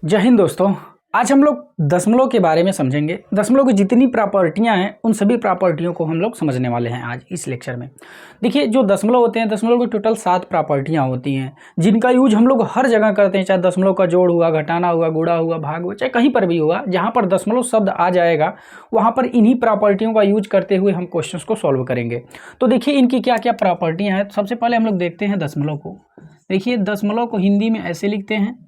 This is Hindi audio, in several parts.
जय हिंद दोस्तों। आज हम लोग दशमलव के बारे में समझेंगे। दशमलव की जितनी प्रॉपर्टियां हैं उन सभी प्रॉपर्टियों को हम लोग समझने वाले हैं आज इस लेक्चर में। देखिए, जो दशमलव होते हैं, दशमलव की टोटल 7 प्रॉपर्टियां होती हैं जिनका यूज हम लोग हर जगह करते हैं। चाहे दशमलव का जोड़ हुआ, घटाना हुआ, गुणा हुआ, भाग हुआ, चाहे कहीं पर भी हुआ, जहाँ पर दशमलव शब्द आ जाएगा वहाँ पर इन्हीं प्रॉपर्टियों का यूज करते हुए हम क्वेश्चन को सॉल्व करेंगे। तो देखिए इनकी क्या क्या प्रॉपर्टियाँ हैं। सबसे पहले हम लोग देखते हैं दशमलव को। देखिए, दशमलव को हिंदी में ऐसे लिखते हैं,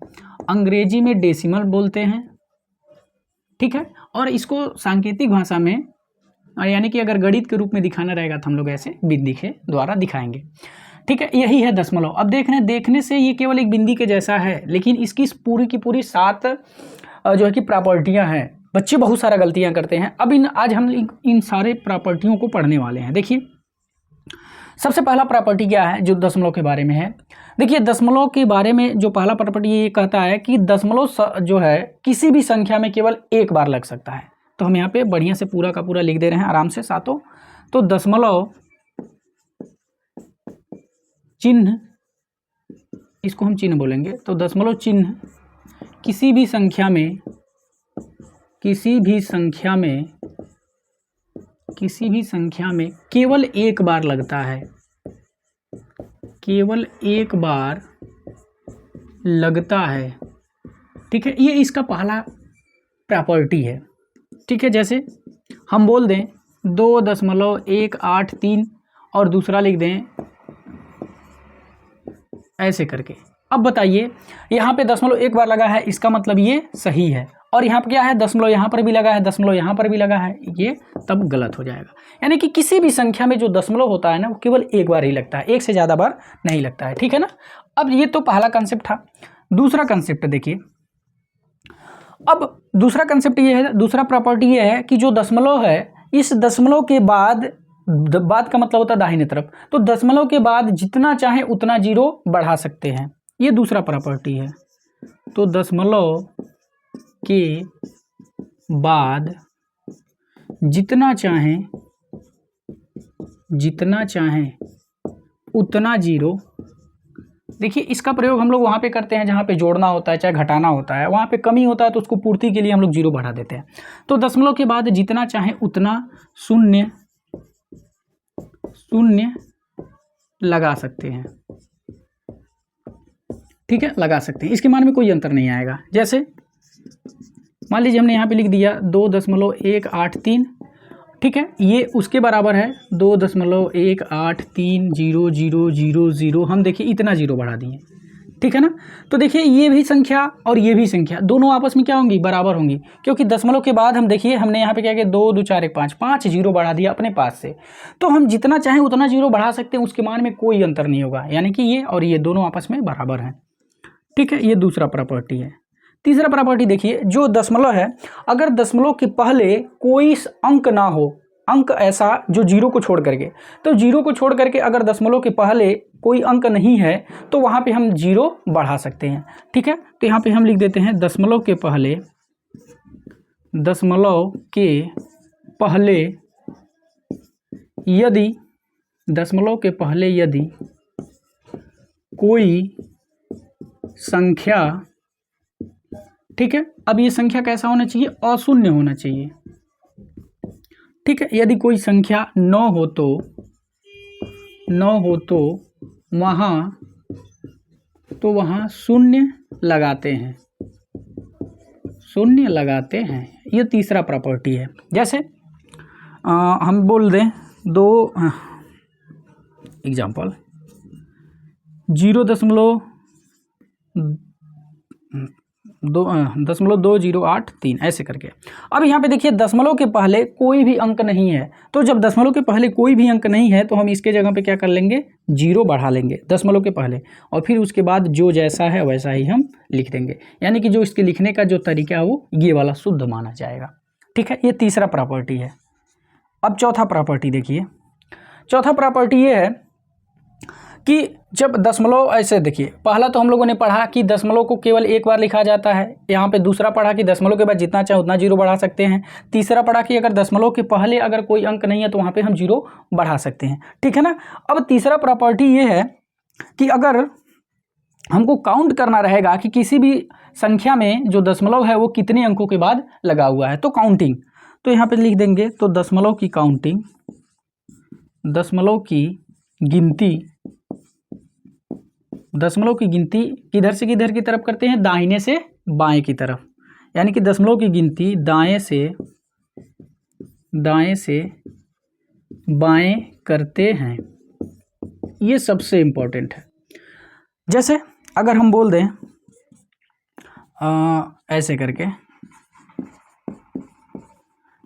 अंग्रेजी में डेसिमल बोलते हैं, ठीक है। और इसको सांकेतिक भाषा में यानी कि अगर गणित के रूप में दिखाना रहेगा तो हम लोग ऐसे बिंदी के द्वारा दिखाएंगे, ठीक है। यही है दशमलव। अब देखने से ये केवल एक बिंदी के जैसा है, लेकिन इसकी पूरी की पूरी 7 जो है कि प्रॉपर्टियां हैं। बच्चे बहुत सारा गलतियां करते हैं। अब आज हम इन सारे प्रॉपर्टियों को पढ़ने वाले हैं। देखिए, सबसे पहला प्रॉपर्टी क्या है जो दशमलव के बारे में है। देखिए, दशमलव के बारे में जो पहला प्रॉपर्टी ये कहता है कि दशमलव जो है किसी भी संख्या में केवल एक बार लग सकता है। तो हम यहाँ पे बढ़िया से पूरा का पूरा लिख दे रहे हैं आराम से सातों। तो दशमलव चिन्ह, इसको हम चिन्ह बोलेंगे। तो दशमलव चिन्ह किसी भी संख्या में केवल एक बार लगता है, केवल एक बार लगता है, ठीक है। ये इसका पहला प्रॉपर्टी है, ठीक है। जैसे हम बोल दें 2.183 और दूसरा लिख दें ऐसे करके। अब बताइए, यहाँ पे दशमलव एक बार लगा है, इसका मतलब ये सही है। और यहाँ पे क्या है, दशमलव यहाँ पर भी लगा है, दशमलव यहाँ पर भी लगा है, ये तब गलत हो जाएगा। यानी कि किसी भी संख्या में जो दशमलव होता है ना, वो केवल एक बार ही लगता है, एक से ज़्यादा बार नहीं लगता है, ठीक है ना। अब ये तो पहला कंसेप्ट था। दूसरा कंसेप्ट देखिए, अब दूसरा कंसेप्ट ये है, दूसरा प्रॉपर्टी ये है कि जो दशमलव है, इस दशमलव के बाद का मतलब होता है दाहिने तरफ, तो दशमलव के बाद जितना चाहे उतना जीरो बढ़ा सकते हैं। ये दूसरा प्रॉपर्टी है। तो दशमलव के बाद जितना चाहें उतना जीरो। देखिए, इसका प्रयोग हम लोग वहाँ पे करते हैं जहाँ पे जोड़ना होता है, चाहे घटाना होता है। वहाँ पे कमी होता है तो उसको पूर्ति के लिए हम लोग जीरो बढ़ा देते हैं। तो दशमलव के बाद जितना चाहें उतना शून्य लगा सकते हैं, ठीक है, लगा सकते हैं। इसके मान में कोई अंतर नहीं आएगा। जैसे मान लीजिए हमने यहाँ पे लिख दिया 2.183, ठीक है, ये उसके बराबर है 2.1830000। हम देखिए इतना जीरो बढ़ा दिए, ठीक है ना। तो देखिए, ये भी संख्या और ये भी संख्या दोनों आपस में क्या होंगी, बराबर होंगी, क्योंकि दशमलव के बाद हम देखिए हमने यहाँ पे क्या किया, 2 2 4 1 5 जीरो बढ़ा दिया अपने पास से। तो हम जितना चाहें उतना जीरो बढ़ा सकते हैं, उसके मान में कोई अंतर नहीं होगा। यानी कि ये और ये दोनों आपस में बराबर हैं, ठीक है। ये दूसरा प्रॉपर्टी है। तीसरा प्रॉपर्टी देखिए, जो दशमलव है, अगर दशमलव के पहले कोई अंक ना हो, अंक ऐसा जो जीरो को छोड़ करके, तो जीरो को छोड़ करके अगर दशमलव के पहले कोई अंक नहीं है तो वहाँ पे हम जीरो बढ़ा सकते हैं, ठीक है। तो यहाँ पे हम लिख देते हैं दशमलव के पहले यदि कोई संख्या, ठीक है। अब ये संख्या कैसा होना चाहिए, अशून्य होना चाहिए, ठीक है। यदि कोई संख्या 9 हो तो वहाँ शून्य लगाते हैं, ये तीसरा प्रॉपर्टी है। जैसे हम बोल दें 0.2083 ऐसे करके। अब यहाँ पे देखिए, दशमलव के पहले कोई भी अंक नहीं है, तो जब दशमलव के पहले कोई भी अंक नहीं है तो हम इसके जगह पे क्या कर लेंगे, जीरो बढ़ा लेंगे दशमलव के पहले, और फिर उसके बाद जो जैसा है वैसा ही हम लिख देंगे। यानी कि जो इसके लिखने का जो तरीका है वो ये वाला शुद्ध माना जाएगा, ठीक है। ये तीसरा प्रॉपर्टी है। अब चौथा प्रॉपर्टी देखिए, चौथा प्रॉपर्टी ये है कि जब दशमलव ऐसे, देखिए पहला तो हम लोगों ने पढ़ा कि दशमलव को केवल एक बार लिखा जाता है। यहाँ पे दूसरा पढ़ा कि दशमलव के बाद जितना चाहे उतना जीरो बढ़ा सकते हैं। तीसरा पढ़ा कि अगर दशमलव के पहले अगर कोई अंक नहीं है तो वहाँ पे हम जीरो बढ़ा सकते हैं, ठीक है ना। अब तीसरा प्रॉपर्टी ये है कि अगर हमको काउंट करना रहेगा कि किसी भी संख्या में जो दशमलव है वो कितने अंकों के बाद लगा हुआ है, तो काउंटिंग। तो यहाँ पे लिख देंगे, तो दशमलव की काउंटिंग, दशमलव की गिनती, दशमलव की गिनती किधर से किधर की तरफ करते हैं, दाहिने से बाएं की तरफ, यानी कि दशमलव की गिनती दाएं से बाएं करते हैं। ये सबसे इम्पोर्टेंट है। जैसे अगर हम बोल दें ऐसे करके,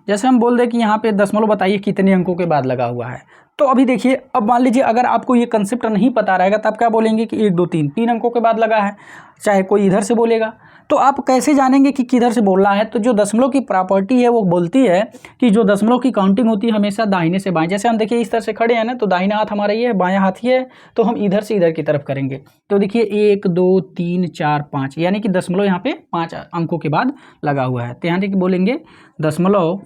जैसे हम बोल दें कि यहाँ पे दशमलव बताइए कितने अंकों के बाद लगा हुआ है, तो अभी देखिए, अब मान लीजिए अगर आपको ये कंसेप्ट नहीं पता रहेगा तो आप क्या बोलेंगे कि 1 2 3 3 अंकों के बाद लगा है, चाहे कोई इधर से बोलेगा, तो आप कैसे जानेंगे कि किधर से बोलना है। तो जो दशमलव की प्रॉपर्टी है वो बोलती है कि जो दशमलव की काउंटिंग होती है हमेशा दाहिने से बाएं। जैसे हम देखिए इस तरह से खड़े हैं ना, तो दाहिना हाथ हमारा ये है, बायां हाथ ये है, तो हम इधर से इधर की तरफ करेंगे। तो देखिए 1 2 3 4 5, यानी कि दशमलव यहाँ पे 5 अंकों के बाद लगा हुआ है। तो यहाँ देखिए बोलेंगे दशमलव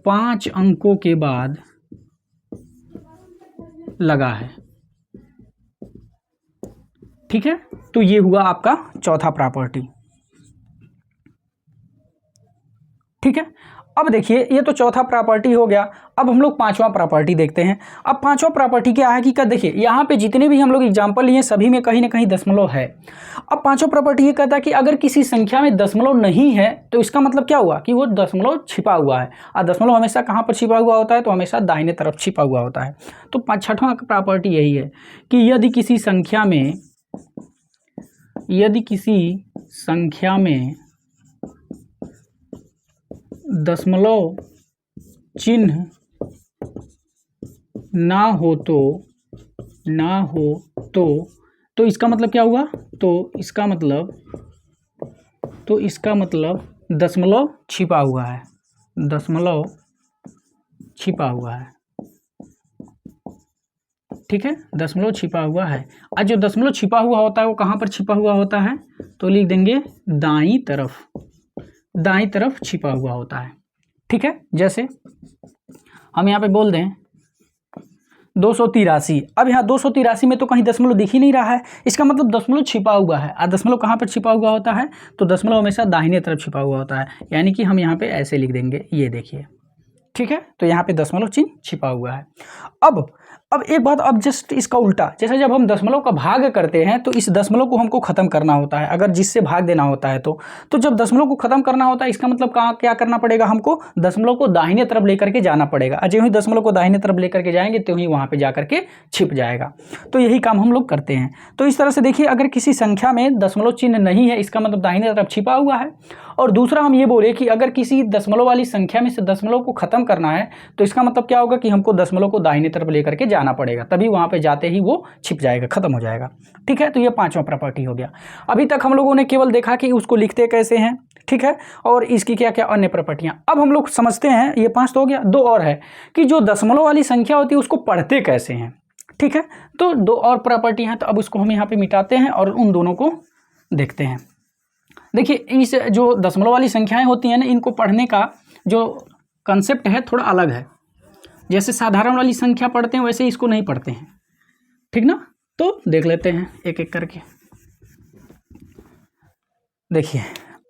5 अंकों के बाद लगा है। ठीक है, तो ये हुआ आपका चौथा प्रॉपर्टी। ठीक है, अब देखिए ये तो चौथा प्रॉपर्टी हो गया। अब हम लोग पांचवा प्रॉपर्टी देखते हैं। अब पांचवा प्रॉपर्टी क्या है कि देखिए यहाँ पे जितने भी हम लोग एग्जांपल लिए सभी में कहीं ना कहीं दशमलव है। अब पांचवा प्रॉपर्टी ये कहता है कि अगर किसी संख्या में दशमलव नहीं है तो इसका मतलब क्या हुआ कि वो दशमलव छिपा हुआ है। और दशमलव हमेशा कहाँ पर छिपा हुआ होता है, तो हमेशा दाहिने तरफ छिपा हुआ होता है। तो छठवां प्रॉपर्टी यही है कि यदि किसी संख्या में दशमलव चिन्ह ना हो तो इसका मतलब क्या हुआ, तो इसका मतलब दशमलव छिपा हुआ है, दशमलव छिपा हुआ है। ठीक है, दशमलव छिपा हुआ है। और जो दशमलव छिपा हुआ होता है वो कहाँ पर छिपा हुआ होता है, तो लिख देंगे दाईं तरफ छिपा हुआ होता है। ठीक है, जैसे हम यहाँ पे बोल दें 283। अब यहाँ 283 में तो कहीं दशमलव दिख ही नहीं रहा है, इसका मतलब दशमलव छिपा हुआ है। और दशमलव कहाँ पर छिपा हुआ होता है, तो दशमलव हमेशा दाहिने तरफ छिपा हुआ होता है, यानी कि हम यहाँ पे ऐसे लिख देंगे, ये देखिए। ठीक है, तो यहाँ पे दशमलव चिन्ह छिपा हुआ है। अब एक बात, अब जस्ट इसका उल्टा, जैसे जब हम दशमलव का भाग करते हैं तो इस दशमलव को हमको खत्म करना होता है, अगर जिससे भाग देना होता है तो जब दशमलव को खत्म करना होता है इसका मतलब क्या करना पड़ेगा, हमको दशमलव को दाहिने तरफ लेकर के जाना पड़ेगा। जो ही दशमलव को दाहिने तरफ लेकर के जाएंगे तो ही वहाँ पे जा करके छिप जाएगा। तो यही काम हम लोग करते हैं। तो इस तरह से देखिए, अगर किसी संख्या में दशमलव चिन्ह नहीं है इसका मतलब दाहिने तरफ छिपा हुआ है। और दूसरा हम ये बोले कि अगर किसी दशमलव वाली संख्या में से दशमलव को खत्म करना है तो इसका मतलब क्या होगा कि हमको दशमलव को दाहिने तरफ लेकर के जाना पड़ेगा, तभी वहाँ पे जाते ही वो छिप जाएगा, खत्म हो जाएगा। ठीक है, तो ये पांचवा प्रॉपर्टी हो गया। अभी तक हम लोगों ने केवल देखा कि उसको लिखते कैसे हैं, ठीक है, और इसकी क्या क्या अन्य प्रॉपर्टियाँ। अब हम लोग समझते हैं, ये 5 तो हो गया, 2 और है कि जो दशमलव वाली संख्या होती है उसको पढ़ते कैसे हैं। ठीक है, तो 2 और प्रॉपर्टी हैं, तो अब उसको हम यहाँ पे मिटाते हैं और उन दोनों को देखते हैं। देखिए, इस जो दशमलव वाली संख्याएं होती हैं ना, इनको पढ़ने का जो कंसेप्ट है थोड़ा अलग है। जैसे साधारण वाली संख्या पढ़ते हैं वैसे इसको नहीं पढ़ते हैं, ठीक ना। तो देख लेते हैं एक एक करके। देखिए,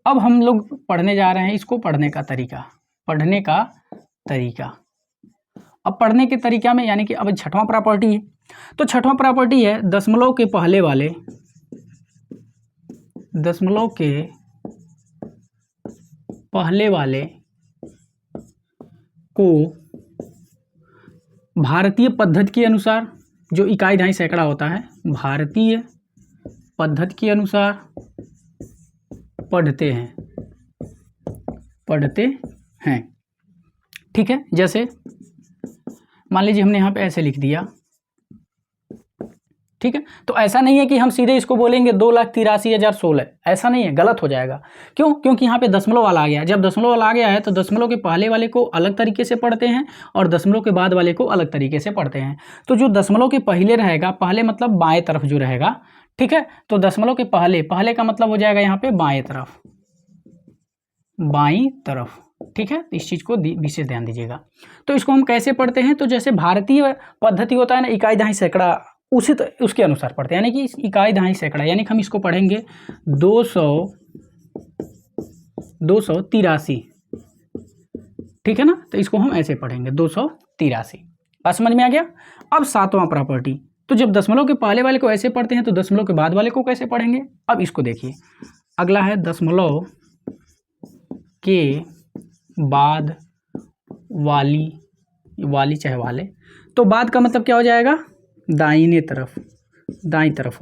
अब हम लोग पढ़ने जा रहे हैं इसको, पढ़ने का तरीका। अब पढ़ने के तरीका में यानी कि अब छठवां प्रॉपर्टी है, तो छठवां प्रॉपर्टी है दशमलव के पहले वाले को भारतीय पद्धति के अनुसार, जो इकाई दहाई सैकड़ा होता है, भारतीय पद्धति के अनुसार पढ़ते हैं। ठीक है, जैसे मान लीजिए हमने यहाँ पे ऐसे लिख दिया, ठीक है। तो ऐसा नहीं है कि हम सीधे इसको बोलेंगे 2,83,016, ऐसा नहीं है, गलत हो जाएगा। क्यों? क्योंकि यहाँ पे दशमलव वाला आ गया। जब दशमलव वाला आ गया है तो दशमलव के पहले वाले को अलग तरीके से पढ़ते हैं और दशमलव के बाद वाले को अलग तरीके से पढ़ते हैं। तो जो दशमलव के पहले रहेगा, पहले मतलब बाएं तरफ जो रहेगा, ठीक है, तो दशमलव के पहले का मतलब हो जाएगा यहाँ पे बाएं तरफ, ठीक है। इस चीज़ को विशेष ध्यान दीजिएगा। तो इसको हम कैसे पढ़ते हैं, तो जैसे भारतीय पद्धति होता है ना, इकाई दहाई सैकड़ा उसी उसके अनुसार पढ़ते हैं, यानी कि इकाई दहाई सैकड़ा, यानी कि हम इसको पढ़ेंगे 283, ठीक है ना। तो इसको हम ऐसे पढ़ेंगे 283। बात समझ में आ गया। अब 7वां प्रॉपर्टी, तो जब दशमलव के पहले वाले को ऐसे पढ़ते हैं तो दशमलव के बाद वाले को कैसे पढ़ेंगे। अब इसको देखिए, अगला है दशमलव के बाद वाली चाहे वाले, तो बाद का मतलब क्या हो जाएगा, दाहिने तरफ, दाईं तरफ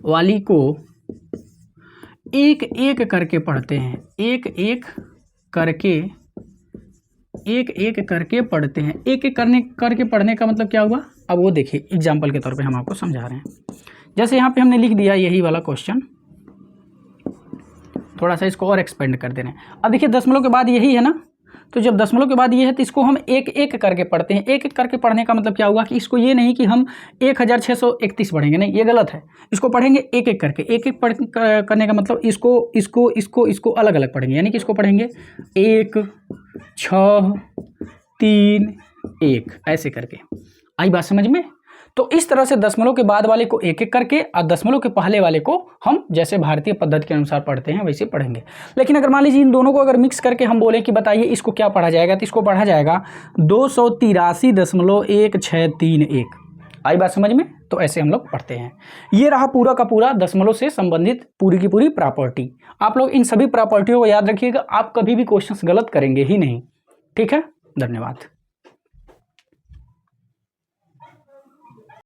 वाली को एक एक करके पढ़ते हैं, एक एक करके पढ़ते हैं। एक एक करके पढ़ने का मतलब क्या हुआ, अब वो देखिए एग्जाम्पल के तौर पे हम आपको समझा रहे हैं। जैसे यहाँ पे हमने लिख दिया यही वाला क्वेश्चन, थोड़ा सा इसको और एक्सपेंड कर दे रहे हैं। अब देखिए दशमलव के बाद यही है ना, तो जब दशमलव के बाद ये है तो इसको हम एक एक करके पढ़ते हैं। एक एक करके पढ़ने का मतलब क्या हुआ कि इसको ये नहीं कि हम 1631 पढ़ेंगे, नहीं, ये गलत है। इसको पढ़ेंगे एक एक करके, एक एक करने का मतलब इसको अलग अलग पढ़ेंगे, यानी कि इसको पढ़ेंगे 1 6 3 1 ऐसे करके। आई बात समझ में। तो इस तरह से दशमलव के बाद वाले को एक एक करके और दशमलव के पहले वाले को हम जैसे भारतीय पद्धति के अनुसार पढ़ते हैं वैसे पढ़ेंगे। लेकिन अगर मान लीजिए इन दोनों को अगर मिक्स करके हम बोले कि बताइए इसको क्या पढ़ा जाएगा, तो इसको पढ़ा जाएगा 283.1631। आई बात समझ में। तो ऐसे हम लोग पढ़ते हैं। ये रहा पूरा का पूरा दशमलव से संबंधित पूरी की पूरी प्रॉपर्टी। आप लोग इन सभी प्रॉपर्टियों को याद रखिएगा, आप कभी भी क्वेश्चंस गलत करेंगे ही नहीं। ठीक है, धन्यवाद।